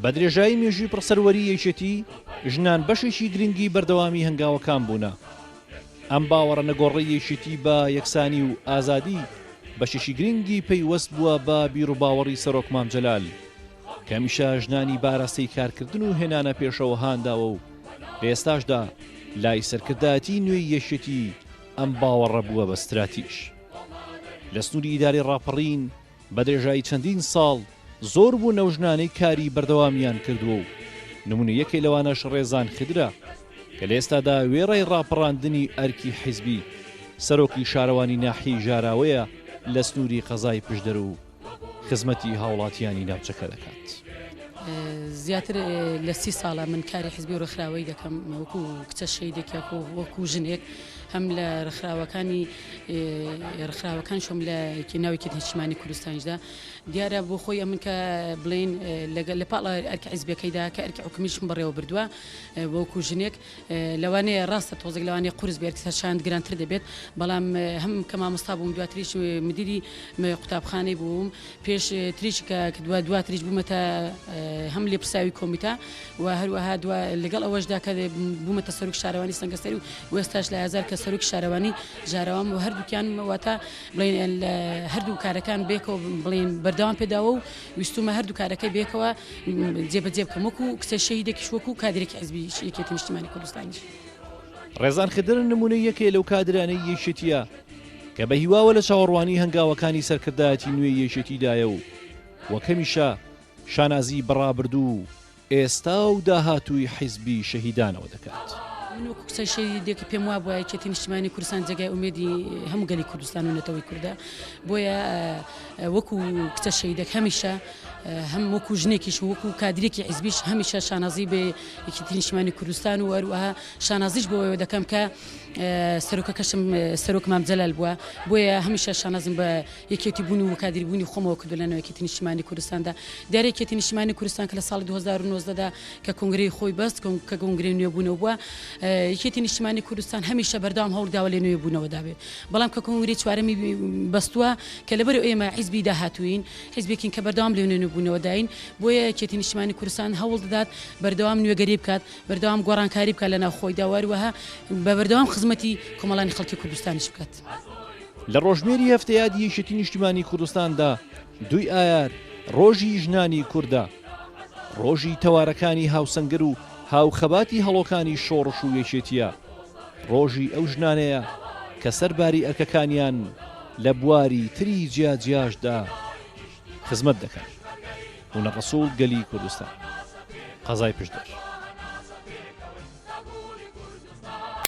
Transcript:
بە درێژایی مێژووی پڕسەروەری یەکێتی ژنان بەشێکی گرنگی بەردەوامی هەنگاوەکان بوونە. ئەم باوەڕە نەگۆڕی یەکێتی بە یەکسانی و ئازادی بەشێکی گرنگی پەیوەست بووە بە بیر و باوەڕی سەرۆک مام جەلال کە هەمیشە ژنانی باراستەی کارکردن و هێنانە پێشەوە هانداوە و لە ئێستاشدا لای سەرکردایەتی نوێی یەکێتی ئەم باوەڕە بووە بە ستراتیژ. لە سنووری ئیداری ڕاپەڕین بە درێژایی چەندین ساڵ زۆر بوو نەوژنانەی کاری بەردەوامیان کردووە و نمونە یەکێ لەوانەش ڕێزان خدرە کە لە ئێستادا وێڕەی ڕاپەڕاندنی ئەرکی حیزبی سەرۆکی شارەوانی ناحیەی ژاراوەیە لە سنووری قەزای پشدەر و خزمەتی هاوڵاتیانی ناوچەکە دەکات. زیاتر لە 30 ساڵە من کاری حیزبی و ڕێکخراوەی دەکەم وەکو کچە شەیدێکە وەکو ژنێک هەم لە ڕێکخراوەکان شۆم لە ناوێکی نیشتیمانی کوردستانیشدا دیارە بۆ خۆی ئەمن کە بڵین لە پاڵە ئەرکی حیزبەکەیدا کە ئەرکی حکومیشم بەڕێوە بردووە وەکو ژنێک لەوانەیە ڕاستە تۆزێک لەوانەیە قورس بێرتەشان گرانتر دەبێت بەڵام هەم کە مامۆستا بووم دواتریش مدیری قوتابخانەی بووم پێش تریش کە دواتریش بوومەتە هەم لێ پرساوی کۆمیتا و هەروەها لەگەڵ ئەوەشدا کە بوومەتە سەرۆک شارەوانی سەنگەستەری و ئێستاش لە ئازار کە سەرۆکی شارەوانی ژاراوام و هەردووکیان واتە بڵین هەردوو کارەکان بێکەوە بڵین بەردەوام پێداوە و ویستومە هەردوو کارەکەی بێکەوە جێبەجێ بکەم وەکو کچە شەهیدێکیش وەکو کادرێکی حیزبی یەکێتی نیشتیمانی کوردستانیش. ڕێزان خدر نمونە یەکێ لەو کادرانەی یەکێتیە کە بە هیواوە لە چاوەڕوانی هەنگاوەکانی سەرکردایەتی نوێی یەکێتیدایە و وەکەمیشە شانازی بەڕابردوو ئێستا و داهاتووی حیزبی شەهیدانەوە دەکات. وەکو کچە شەهیدێک پێم وا بووە یەکێتی نیشتیمانی کوردستان جێگای ئومێدی هەموو گەلی کوردستان و نەتەوەی کووردا بۆیە وەکو کچە شەهیدێک هەمیشە هەم وەکو ژنێکیش وەکو کادرێکی حیزبیش هەمیشە شانازی بێ یەکێتی نیشتیمانی کوردستان و هەروەها شانازیش بۆەوە دەکەم کە سەرۆکەکەشم سەرۆک مام جەلال بووە بۆیە هەمیشە شانازم بە یەکێتی بوون و کادری بوونی خۆمەوە کردو لە ناوەکێتی نیشتیمانی کوردستاندا دیارە یەکێتی نیشتیمانی کوردستان کە لە ساڵی 2019دا کە کۆنگرەی خۆی بەست کە کۆنگرەی نوێ بوونەوە بووە یەکێتی نیشتیمانی کوردستان هەمیشە بەردەوام هەوڵداوە لێ نوێ بوونەوە دابێت بەڵام کە کۆنگرەی چوارەمی بەستووە کە لەبەر ئێمە حیزبی داهاتووین حیزبێکین کە بەردەوام لێ نوێ بوونەوە داین بۆیە یەکێتی نیشتیمانی کوردستان هەوڵ دەدات بەردەوام نوێگەری بکات بەردەوام گۆڕانکاری بکات لە ناو خۆیدا وەروەها بە بەردەوام خزمەتی کۆمەڵانی خەڵکی کوردستانیش بکات. لە ڕۆژمێری هەفتەیادی یەکێتی نیشتیمانی کوردستاندا 2 ئایار ڕۆژی ژنانی کوردە ڕۆژی تەوارەکانی هاوسەنگر و هاوخەباتی هەڵۆکانی شۆڕش و یەکێتیە ڕۆژی ئەو ژنانەیە کە سەرباری ئەرکەکانیان لە بواری تری جیاجیاشدا خزمەت دەکەن. هونە ڕەسوڵ گەلی کوردستان قەزای پشدەر.